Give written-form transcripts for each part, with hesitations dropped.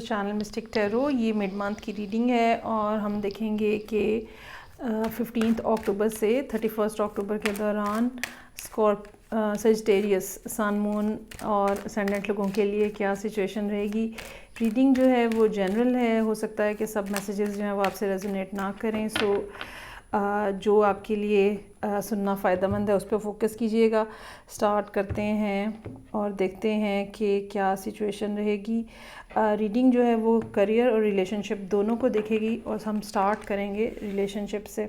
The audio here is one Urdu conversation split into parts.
Channel mystic tarot. یہ مڈ منتھ کی ریڈنگ ہے اور ہم دیکھیں گے کہ 15 اکتوبر سے 31 اکتوبر کے دوران سیجیٹیریس سن مون اور اسینڈنٹ لوگوں کے لیے کیا سچویشن رہے گی. ریڈنگ جو ہے وہ جنرل ہے، ہو سکتا ہے کہ سب میسیجز جو ہیں وہ آپ سے ریزونیٹ نہ کریں، سو جو آپ کے لیے سننا فائدہ مند ہے اس پہ فوکس کیجیے گا. سٹارٹ کرتے ہیں اور دیکھتے ہیں کہ کیا سچویشن رہے گی. ریڈنگ جو ہے وہ کریئر اور ریلیشن شپ دونوں کو دیکھے گی اور ہم سٹارٹ کریں گے ریلیشن شپ سے.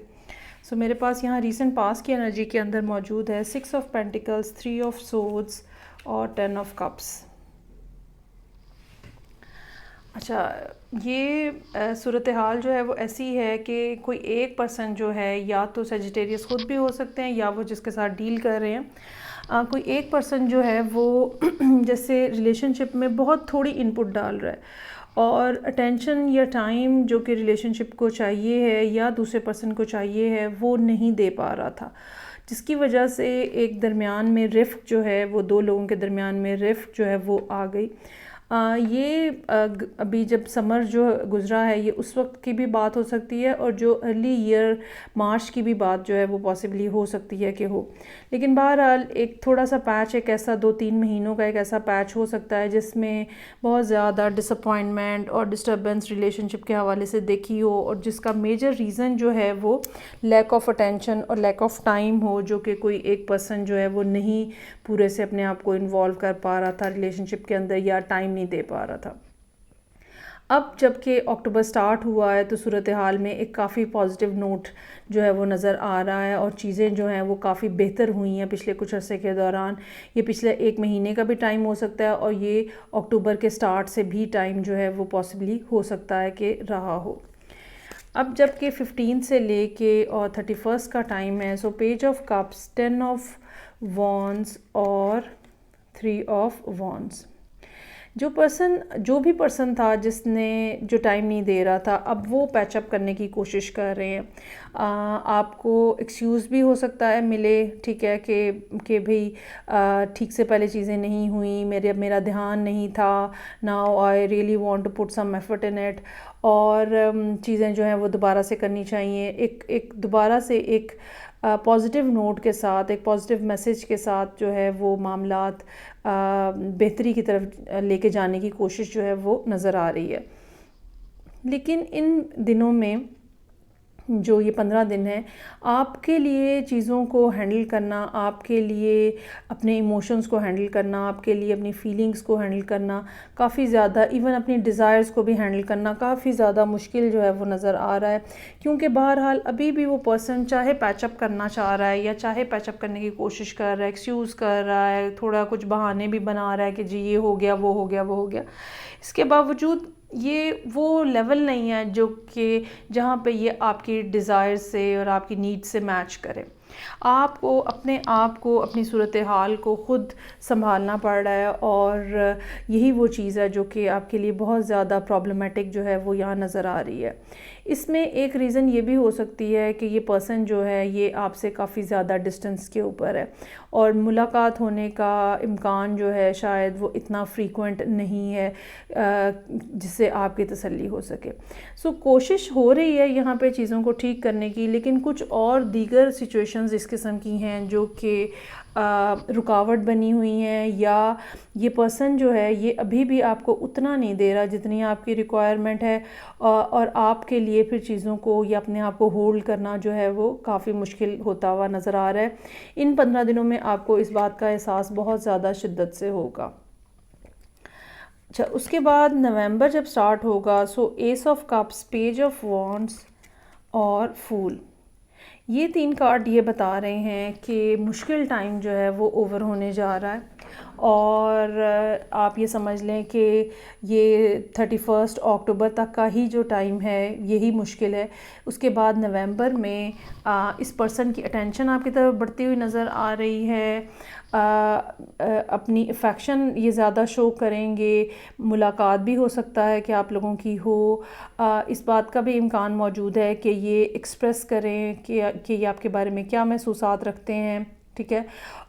سو میرے پاس یہاں ریسنٹ پاس کی انرجی کے اندر موجود ہے 6 آف پینٹیکلز، 3 آف سورڈز اور 10 آف کپس. اچھا، یہ صورتحال جو ہے وہ ایسی ہے کہ کوئی ایک پرسن جو ہے یا تو سیجیٹیریس خود بھی ہو سکتے ہیں یا وہ جس کے ساتھ ڈیل کر رہے ہیں. کوئی ایک پرسن جو ہے وہ جیسے ریلیشن شپ میں بہت تھوڑی ان پٹ ڈال رہا ہے اور اٹینشن یا ٹائم جو کہ ریلیشن شپ کو چاہیے ہے یا دوسرے پرسن کو چاہیے ہے وہ نہیں دے پا رہا تھا، جس کی وجہ سے ایک درمیان میں رفٹ جو ہے وہ دو لوگوں کے درمیان میں رفٹ جو ہے وہ آ گئی. یہ ابھی جب سمر جو گزرا ہے یہ اس وقت کی بھی بات ہو سکتی ہے اور جو ارلی ایئر مارچ کی بھی بات جو ہے وہ پاسبلی ہو سکتی ہے کہ ہو. لیکن بہرحال ایک تھوڑا سا پیچ، ایک ایسا 2-3 مہینوں کا ایک ایسا پیچ ہو سکتا ہے جس میں بہت زیادہ ڈس اپوائنٹمنٹ اور ڈسٹربنس ریلیشن شپ کے حوالے سے دیکھی ہو اور جس کا میجر ریزن جو ہے وہ لیک آف اٹینشن اور لیک آف ٹائم ہو، جو کہ کوئی ایک پرسن جو ہے وہ نہیں پورے سے اپنے آپ کو انوالو کر پا رہا تھا ریلیشن شپ کے اندر یا ٹائم نہیں دے پا رہا تھا. اب جب کہ اکتوبر سٹارٹ ہوا ہے تو صورتحال میں ایک کافی پازیٹیو نوٹ جو ہے وہ نظر آ رہا ہے اور چیزیں جو ہیں وہ کافی بہتر ہوئی ہیں پچھلے کچھ عرصے کے دوران. یہ پچھلے 1 مہینے کا بھی ٹائم ہو سکتا ہے اور یہ اکتوبر کے سٹارٹ سے بھی ٹائم جو ہے وہ پاسبلی ہو سکتا ہے کہ رہا ہو. اب جب کہ 15 سے لے کے اور 31 کا ٹائم ہے، سو page of cups, 10 of wands اور 3 آف وانڈز. جو بھی پرسن تھا جس نے جو ٹائم نہیں دے رہا تھا، اب وہ پیچ اپ کرنے کی کوشش کر رہے ہیں. آپ کو ایکسکیوز بھی ہو سکتا ہے ملے، ٹھیک ہے، کہ بھئی ٹھیک سے پہلے چیزیں نہیں ہوئیں، میرا دھیان نہیں تھا، now I really want to put some effort in it, اور چیزیں جو ہیں وہ دوبارہ سے کرنی چاہیے. ایک دوبارہ سے ایک پازیٹیو نوٹ کے ساتھ، ایک پازیٹیو میسیج کے ساتھ جو ہے وہ معاملات بہتری کی طرف لے کے جانے کی کوشش جو ہے وہ نظر آ رہی ہے. لیکن ان دنوں میں جو یہ 15 دن ہیں، آپ کے لیے چیزوں کو ہینڈل کرنا، آپ کے لیے اپنے ایموشنز کو ہینڈل کرنا، آپ کے لیے اپنی فیلنگز کو ہینڈل کرنا کافی زیادہ، ایون اپنی ڈیزائرز کو بھی ہینڈل کرنا کافی زیادہ مشکل جو ہے وہ نظر آ رہا ہے. کیونکہ بہرحال ابھی بھی وہ پرسن چاہے پیچ اپ کرنا چاہ رہا ہے یا چاہے پیچ اپ کرنے کی کوشش کر رہا ہے، ایکسکیوز کر رہا ہے، تھوڑا کچھ بہانے بھی بنا رہا ہے کہ جی یہ ہو گیا، وہ ہو گیا، وہ ہو گیا، اس کے باوجود یہ وہ لیول نہیں ہے جو کہ جہاں پہ یہ آپ کی ڈیزائر سے اور آپ کی نیڈ سے میچ کرے. آپ کو اپنے آپ کو، اپنی صورتحال کو خود سنبھالنا پڑ رہا ہے اور یہی وہ چیز ہے جو کہ آپ کے لیے بہت زیادہ پرابلمٹک جو ہے وہ یہاں نظر آ رہی ہے. اس میں ایک ریزن یہ بھی ہو سکتی ہے کہ یہ پرسن جو ہے یہ آپ سے کافی زیادہ ڈسٹنس کے اوپر ہے اور ملاقات ہونے کا امکان جو ہے شاید وہ اتنا فریکوینٹ نہیں ہے جس سے آپ کی تسلی ہو سکے. سو کوشش ہو رہی ہے یہاں پہ چیزوں کو ٹھیک کرنے کی، لیکن کچھ اور دیگر سچویشنز اس قسم کی ہیں جو کہ رکاوٹ بنی ہوئی ہیں، یا یہ پرسن جو ہے یہ ابھی بھی آپ کو اتنا نہیں دے رہا جتنی آپ کی ریکوائرمنٹ ہے، اور آپ کے لیے پھر چیزوں کو یا اپنے آپ کو ہولڈ کرنا جو ہے وہ کافی مشکل ہوتا ہوا نظر آ رہا ہے. ان 15 دنوں میں آپ کو اس بات کا احساس بہت زیادہ شدت سے ہوگا. اچھا، اس کے بعد نومبر جب سٹارٹ ہوگا، so ace of cups, page of wands اور فول. یہ 3 کارڈ یہ بتا رہے ہیں کہ مشکل ٹائم جو ہے وہ اوور ہونے جا رہا ہے اور آپ یہ سمجھ لیں کہ یہ 31 اکتوبر تک کا ہی جو ٹائم ہے یہی مشکل ہے. اس کے بعد نومبر میں اس پرسن کی اٹینشن آپ کی طرف بڑھتی ہوئی نظر آ رہی ہے، اپنی افیکشن یہ زیادہ شو کریں گے، ملاقات بھی ہو سکتا ہے کہ آپ لوگوں کی ہو. اس بات کا بھی امکان موجود ہے کہ یہ ایکسپریس کریں کہ یہ آپ کے بارے میں کیا محسوسات رکھتے ہیں ٹھیک ہے.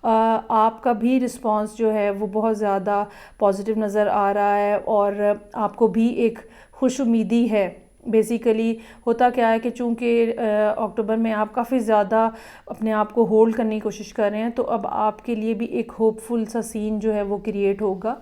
آپ کا بھی رسپانس جو ہے وہ بہت زیادہ پازیٹیو نظر آ رہا ہے اور آپ کو بھی ایک خوش امیدی ہے. بیسیکلی ہوتا کیا ہے کہ چونکہ اکتوبر میں آپ کافی زیادہ اپنے آپ کو ہولڈ کرنے کی کوشش کر رہے ہیں، تو اب آپ کے لیے بھی ایک ہوپ فل سا سین جو ہے وہ کریٹ ہوگا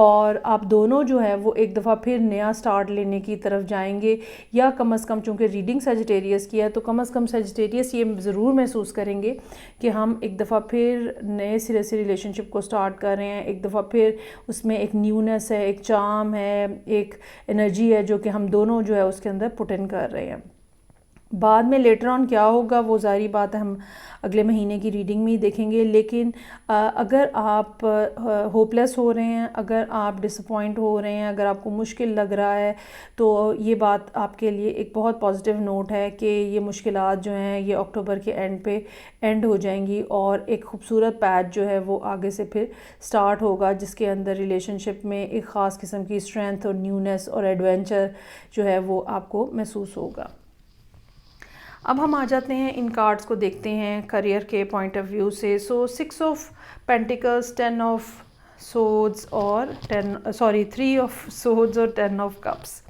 اور آپ دونوں جو ہے وہ ایک دفعہ پھر نیا سٹارٹ لینے کی طرف جائیں گے. یا کم از کم چونکہ ریڈنگ سیجیٹیریس کی ہے تو کم از کم سیجیٹیریس یہ ضرور محسوس کریں گے کہ ہم ایک دفعہ پھر نئے سرے سے ریلیشن شپ کو سٹارٹ کر رہے ہیں. ایک دفعہ پھر اس میں ایک نیونیس ہے، ایک چارم ہے، ایک انرجی ہے جو کہ ہم دونوں جو ہے اس کے اندر پٹ ان کر رہے ہیں. بعد میں لیٹر آن کیا ہوگا وہ ظاہری بات ہے ہم اگلے مہینے کی ریڈنگ میں ہی دیکھیں گے. لیکن اگر آپ ہوپ لیس ہو رہے ہیں، اگر آپ ڈس اپوائنٹ ہو رہے ہیں، اگر آپ کو مشکل لگ رہا ہے، تو یہ بات آپ کے لیے ایک بہت پازیٹیو نوٹ ہے کہ یہ مشکلات جو ہیں یہ اکتوبر کے اینڈ پہ اینڈ ہو جائیں گی اور ایک خوبصورت پیچ جو ہے وہ آگے سے پھر سٹارٹ ہوگا، جس کے اندر ریلیشن شپ میں ایک خاص قسم کی اسٹرینتھ اور نیونیس اور ایڈونچر جو ہے وہ آپ کو محسوس ہوگا. اب ہم آ جاتے ہیں ان کارڈز کو دیکھتے ہیں کریئر کے پوائنٹ آف ویو سے. سو 6 آف پینٹیکلز، 10 آف سورڈز اور 3 آف سورڈز اور 10 آف کپس.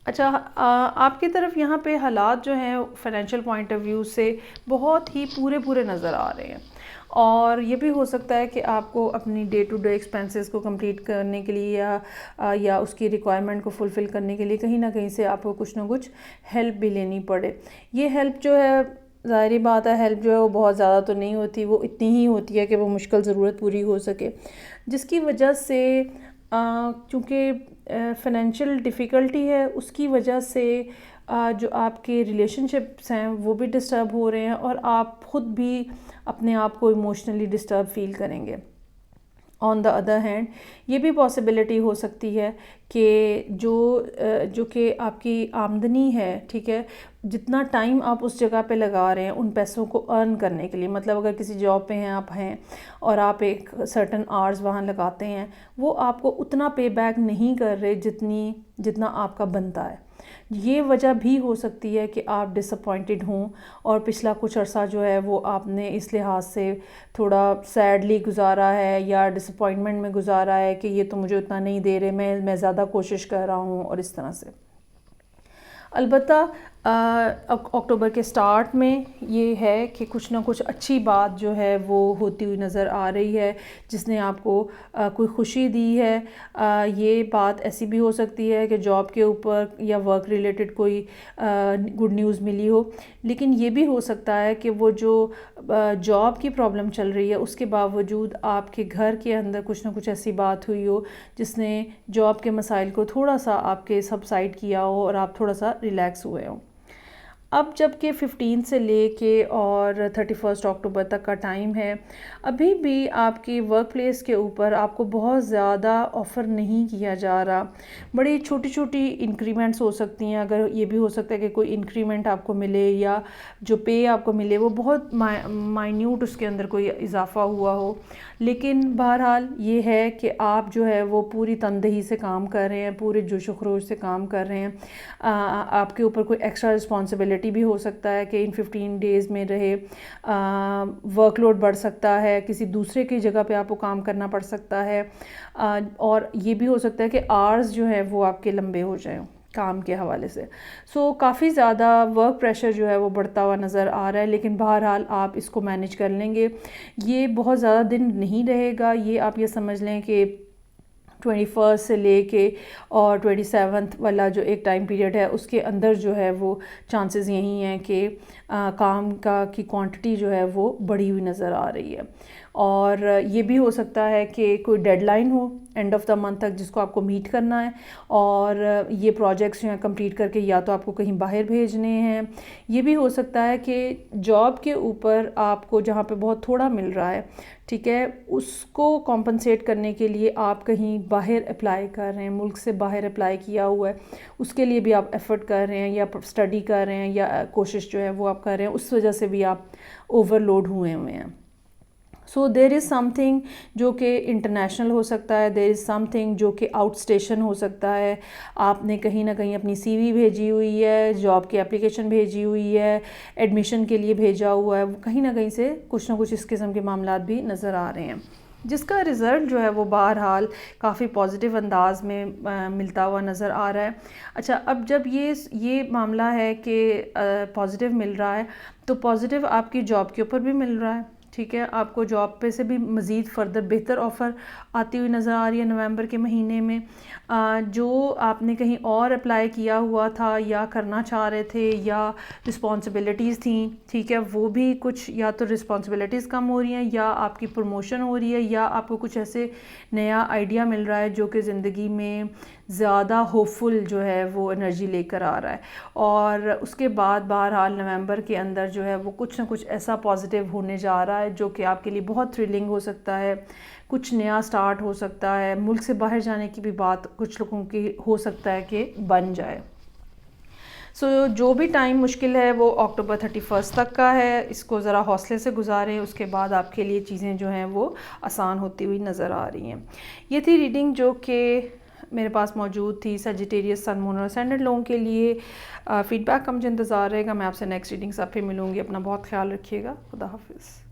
اچھا، آپ کی طرف یہاں پہ حالات جو ہیں فائنینشیل پوائنٹ آف ویو سے بہت ہی پورے نظر آ رہے ہیں اور یہ بھی ہو سکتا ہے کہ آپ کو اپنی ڈے ٹو ڈے ایکسپینسز کو کمپلیٹ کرنے کے لیے یا اس کی ریکوائرمنٹ کو فلفل کرنے کے لیے کہیں نہ کہیں سے آپ کو کچھ نہ کچھ ہیلپ بھی لینی پڑے. یہ ہیلپ جو ہے ظاہری بات ہے ہیلپ جو ہے وہ بہت زیادہ تو نہیں ہوتی، وہ اتنی ہی ہوتی ہے کہ وہ مشکل ضرورت پوری ہو سکے، جس کی وجہ سے چونکہ فائنینشیل ڈیفیکلٹی ہے اس کی وجہ سے جو آپ کے ریلیشن شپس ہیں وہ بھی ڈسٹرب ہو رہے ہیں اور آپ خود بھی اپنے آپ کو ایموشنلی ڈسٹرب فیل کریں گے. آن دا ادر ہینڈ یہ بھی پاسبلٹی ہو سکتی ہے کہ جو کہ آپ کی آمدنی ہے، ٹھیک ہے، جتنا ٹائم آپ اس جگہ پہ لگا رہے ہیں ان پیسوں کو ارن کرنے کے لیے، مطلب اگر کسی جاب پہ ہیں آپ اور آپ ایک سرٹن آورز وہاں لگاتے ہیں، وہ آپ کو اتنا پے بیک نہیں کر رہے جتنا آپ کا بنتا ہے. یہ وجہ بھی ہو سکتی ہے کہ آپ ڈس اپوائنٹڈ ہوں اور پچھلا کچھ عرصہ جو ہے وہ آپ نے اس لحاظ سے تھوڑا سیڈلی گزارا ہے یا ڈس اپوائنٹمنٹ میں گزارا ہے کہ یہ تو مجھے اتنا نہیں دے رہے، میں زیادہ کوشش کر رہا ہوں اور اس طرح سے. البتہ اکتوبر کے سٹارٹ میں یہ ہے کہ کچھ نہ کچھ اچھی بات جو ہے وہ ہوتی ہوئی نظر آ رہی ہے جس نے آپ کو کوئی خوشی دی ہے. یہ بات ایسی بھی ہو سکتی ہے کہ جاب کے اوپر یا ورک ریلیٹڈ کوئی گڈ نیوز ملی ہو، لیکن یہ بھی ہو سکتا ہے کہ وہ جو جاب کی پرابلم چل رہی ہے اس کے باوجود آپ کے گھر کے اندر کچھ نہ کچھ ایسی بات ہوئی ہو جس نے جاب کے مسائل کو تھوڑا سا آپ کے سبسائڈ کیا ہو اور آپ تھوڑا سا ریلیکس ہوئے ہوں. اب جب کہ 15 سے لے کے اور 31 اکتوبر تک کا ٹائم ہے، ابھی بھی آپ کی ورک پلیس کے اوپر آپ کو بہت زیادہ آفر نہیں کیا جا رہا. بڑی چھوٹی چھوٹی انکریمنٹس ہو سکتی ہیں، اگر یہ بھی ہو سکتا ہے کہ کوئی انکریمنٹ آپ کو ملے یا جو پے آپ کو ملے وہ بہت مائنیوٹ اس کے اندر کوئی اضافہ ہوا ہو. لیکن بہرحال یہ ہے کہ آپ جو ہے وہ پوری تندہی سے کام کر رہے ہیں، پورے جوش و خروش سے کام کر رہے ہیں. آپ کے اوپر کوئی ایکسٹرا رسپانسبلٹی بھی ہو سکتا ہے کہ ان 15 ڈیز میں رہے، ورک لوڈ بڑھ سکتا ہے، کسی دوسرے کی جگہ پہ آپ کو کام کرنا پڑ سکتا ہے، اور یہ بھی ہو سکتا ہے کہ آورز جو ہے وہ آپ کے لمبے ہو جائیں کام کے حوالے سے. سو کافی زیادہ ورک پریشر جو ہے وہ بڑھتا ہوا نظر آ رہا ہے، لیکن بہرحال آپ اس کو مینیج کر لیں گے. یہ بہت زیادہ دن نہیں رہے گا، یہ آپ یہ سمجھ لیں کہ 21 سے لے کے اور 27 والا جو ایک ٹائم پیریڈ ہے اس کے اندر جو ہے وہ چانسز یہی ہیں کہ کام کی کوانٹٹی جو ہے وہ بڑھی ہوئی نظر آ رہی ہے. اور یہ بھی ہو سکتا ہے کہ کوئی ڈیڈ لائن ہو اینڈ آف دا منتھ تک جس کو آپ کو میٹ کرنا ہے، اور یہ پروجیکٹس جو ہیں کمپلیٹ کر کے یا تو آپ کو کہیں باہر بھیجنے ہیں. یہ بھی ہو سکتا ہے کہ جاب کے اوپر آپ کو جہاں پہ بہت تھوڑا مل رہا ہے، ٹھیک ہے، اس کو کمپنسیٹ کرنے کے لیے آپ کہیں باہر اپلائی کر رہے ہیں، ملک سے باہر اپلائی کیا ہوا ہے، اس کے لیے بھی آپ ایفرٹ کر رہے ہیں یا اسٹڈی کر رہے ہیں یا کوشش جو ہے وہ آپ کر رہے ہیں، اس وجہ سے بھی آپ اوور لوڈ ہوئے ہیں. سو دیر از سم تھنگ جو کہ انٹرنیشنل ہو سکتا ہے، دیر از سم تھنگ جو کہ آؤٹ اسٹیشن ہو سکتا ہے. آپ نے کہیں نہ کہیں اپنی سی وی بھیجی ہوئی ہے، جاب کی اپلیکیشن بھیجی ہوئی ہے، ایڈمیشن کے لیے بھیجا ہوا ہے، کہیں نہ کہیں سے کچھ نہ کچھ اس قسم کے معاملات بھی نظر آ رہے ہیں، جس کا رزلٹ جو ہے وہ بہرحال کافی پازیٹیو انداز میں ملتا ہوا نظر آ رہا ہے. اچھا، اب جب یہ معاملہ ہے کہ پازیٹیو مل رہا ہے تو پازیٹیو آپ کی جاب کے اوپر بھی مل رہا ہے. ٹھیک ہے، آپ کو جاب پہ سے بھی مزید فردر بہتر آفر آتی ہوئی نظر آ رہی ہے نومبر کے مہینے میں. جو آپ نے کہیں اور اپلائی کیا ہوا تھا یا کرنا چاہ رہے تھے یا رسپانسبلٹیز تھیں، ٹھیک ہے، وہ بھی کچھ یا تو رسپانسبلٹیز کم ہو رہی ہیں یا آپ کی پروموشن ہو رہی ہے یا آپ کو کچھ ایسے نیا آئیڈیا مل رہا ہے جو کہ زندگی میں زیادہ ہوپفل جو ہے وہ انرجی لے کر آ رہا ہے. اور اس کے بعد بہرحال نومبر کے اندر جو ہے وہ کچھ نہ کچھ ایسا پازیٹیو ہونے جا رہا ہے جو کہ آپ کے لیے بہت تھرلنگ ہو سکتا ہے، کچھ نیا سٹارٹ ہو سکتا ہے، ملک سے باہر جانے کی بھی بات کچھ لوگوں کی ہو سکتا ہے کہ بن جائے. سو جو بھی ٹائم مشکل ہے وہ اکتوبر 31 تک کا ہے، اس کو ذرا حوصلے سے گزاریں، اس کے بعد آپ کے لیے چیزیں جو ہیں وہ آسان ہوتی ہوئی نظر آ رہی ہیں. یہ تھی ریڈنگ جو کہ میرے پاس موجود تھی سیجیٹیریس، سن، مون اور اسینڈرڈ لوگوں کے لیے. فیڈ بیک کا مجھے انتظار رہے گا. میں آپ سے نیکسٹ ریڈنگ سے پھر ملوں گی. اپنا بہت خیال رکھیے گا. خدا حافظ.